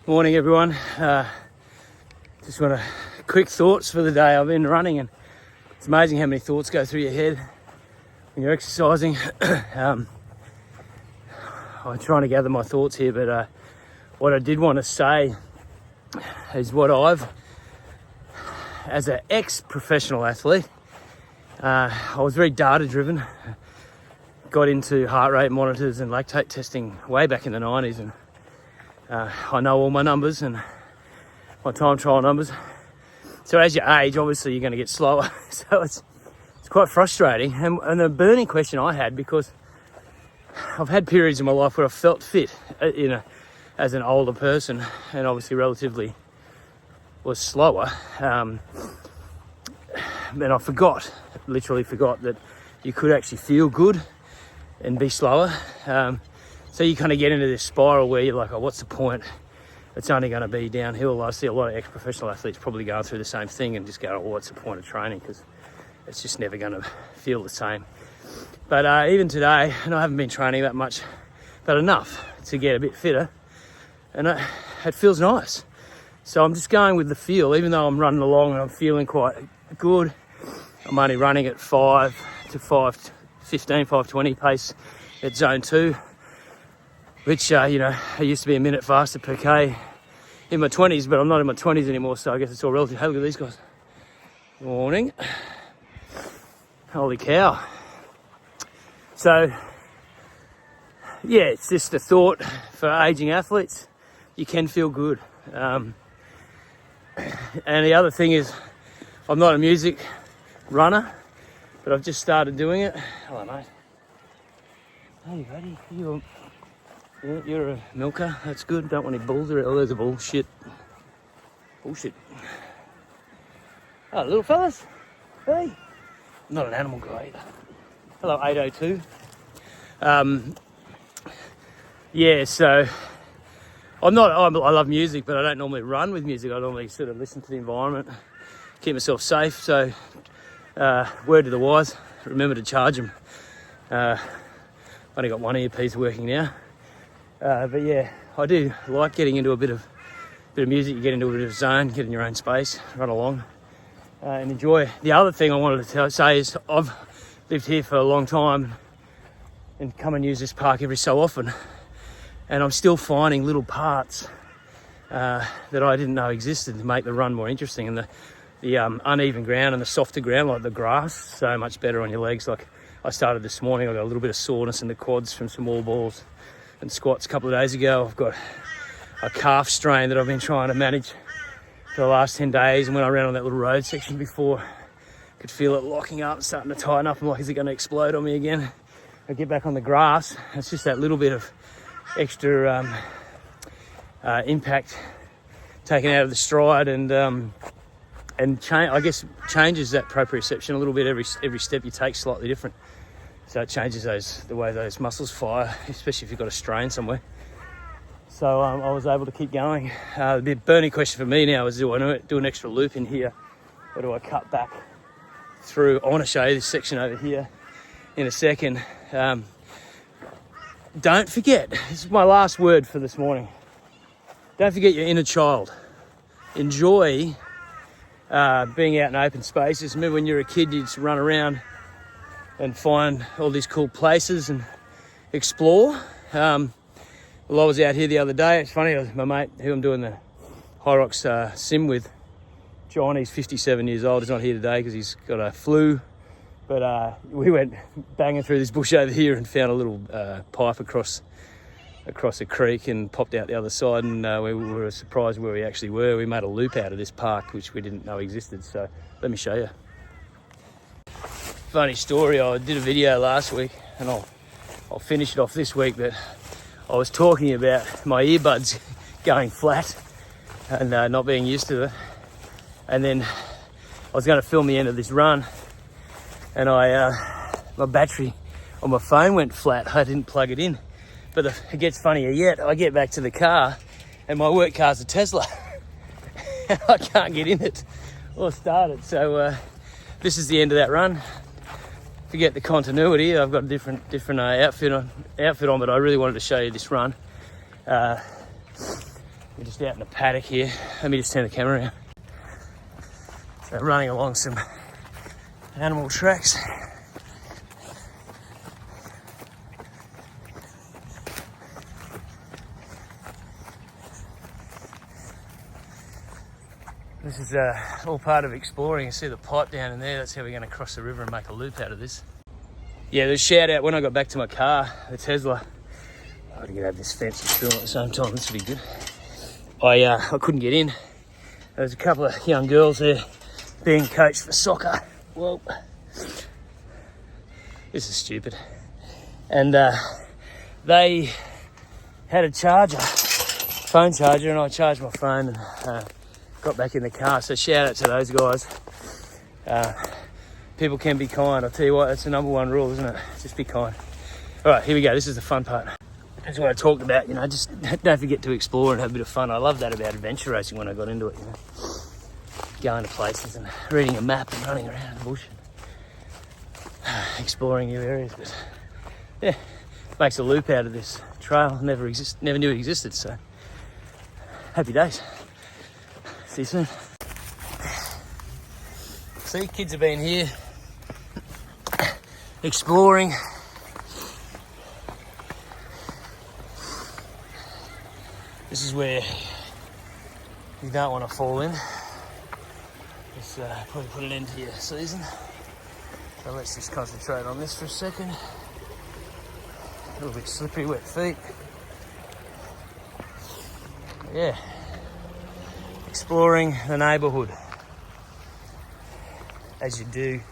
Morning everyone. Just want to quick thoughts for the day. I've been running and it's amazing how many thoughts go through your head when you're exercising. I'm trying to gather my thoughts here, but what I did want to say is what as an ex-professional athlete, I was very data driven. Got into heart rate monitors and lactate testing way back in the 90s, and I know all my numbers and my time trial numbers. So as you age, obviously you're going to get slower. So it's quite frustrating. And the burning question I had, because I've had periods in my life where I felt fit, as an older person, and obviously relatively was slower. And I literally forgot that you could actually feel good and be slower. So you kind of get into this spiral where you're like, oh, what's the point? It's only going to be downhill. I see a lot of ex-professional athletes probably going through the same thing and just go, oh, what's the point of training? Because it's just never going to feel the same. But even today, and I haven't been training that much, but enough to get a bit fitter. And it feels nice. So I'm just going with the feel, even though I'm running along and I'm feeling quite good. I'm only running at 5 to 5:15, 5:20 pace at zone 2. Which, I used to be a minute faster per K in my 20s, but I'm not in my 20s anymore, so I guess it's all relative. Hey, look at these guys. Morning. Holy cow. So, yeah, it's just a thought for aging athletes. You can feel good. And the other thing is, I'm not a music runner, but I've just started doing it. Hello, mate. Hey, buddy. You're a milker, that's good. Don't want any bulls or... Oh, there's a bull. Shit. Bullshit. Oh, little fellas. Hey. I'm not an animal guy either. Hello, 802. Yeah, so... I love music, but I don't normally run with music. I normally sort of listen to the environment, keep myself safe. So, word to the wise, remember to charge them. Only got one earpiece working now. But yeah, I do like getting into a bit of music. You get into a bit of zone, get in your own space, run along, and enjoy. The other thing I wanted to say is I've lived here for a long time and come and use this park every so often, and I'm still finding little parts that I didn't know existed to make the run more interesting. And the uneven ground and the softer ground, like the grass, so much better on your legs. Like I started this morning, I got a little bit of soreness in the quads from some wall balls and squats a couple of days ago. I've got a calf strain that I've been trying to manage for the last 10 days. And when I ran on that little road section before, I could feel it locking up, starting to tighten up. I'm like, is it going to explode on me again? I get back on the grass. It's just that little bit of extra impact taken out of the stride, and I guess changes that proprioception a little bit. Every step you take slightly different. So it changes the way those muscles fire, especially if you've got a strain somewhere. So I was able to keep going. The big burning question for me now is, do I do an extra loop in here, or do I cut back through? I want to show you this section over here in a second. Don't forget, this is my last word for this morning. Don't forget your inner child. Enjoy being out in open spaces. Remember when you were a kid, you'd just run around and find all these cool places and explore. Well, I was out here the other day. It's funny, my mate who I'm doing the Hyrox sim with, John, he's 57 years old. He's not here today because he's got a flu. But we went banging through this bush over here and found a little pipe across a creek and popped out the other side, and we were surprised where we actually were. We made a loop out of this park, which we didn't know existed. So let me show you. Funny story, I did a video last week, and I'll finish it off this week, but I was talking about my earbuds going flat and not being used to it. And then I was going to film the end of this run, and my battery on my phone went flat. I didn't plug it in. But it gets funnier yet. I get back to the car, and my work car's a Tesla. I can't get in it or start it. So this is the end of that run. Forget the continuity. I've got a different outfit on, but I really wanted to show you this run. We're just out in the paddock here. Let me just turn the camera around. So running along some animal tracks. This is all part of exploring. You see the pipe down in there. That's how we're going to cross the river and make a loop out of this. Yeah, there's a shout out when I got back to my car, the Tesla. I gotta get over this fence and film at the same time. This would be good. I couldn't get in. There was a couple of young girls there being coached for soccer. Whoa. This is stupid. And they had a charger, phone charger, and I charged my phone and got back in the car. So shout out to those guys. People can be kind. I'll tell you what, that's the number one rule, isn't it? Just be kind. All right, here we go. This is the fun part. That's what I talked about, you know, just don't forget to explore and have a bit of fun. I love that about adventure racing when I got into it, you know. Going to places and reading a map and running around the bush and exploring new areas. But yeah, makes a loop out of this trail. Never knew it existed, so happy days. See you soon. See, kids have been here exploring. This is where you don't want to fall in. Just probably put an end to your season. So let's just concentrate on this for a second. A little bit slippery, wet feet. Yeah. Exploring the neighbourhood, as you do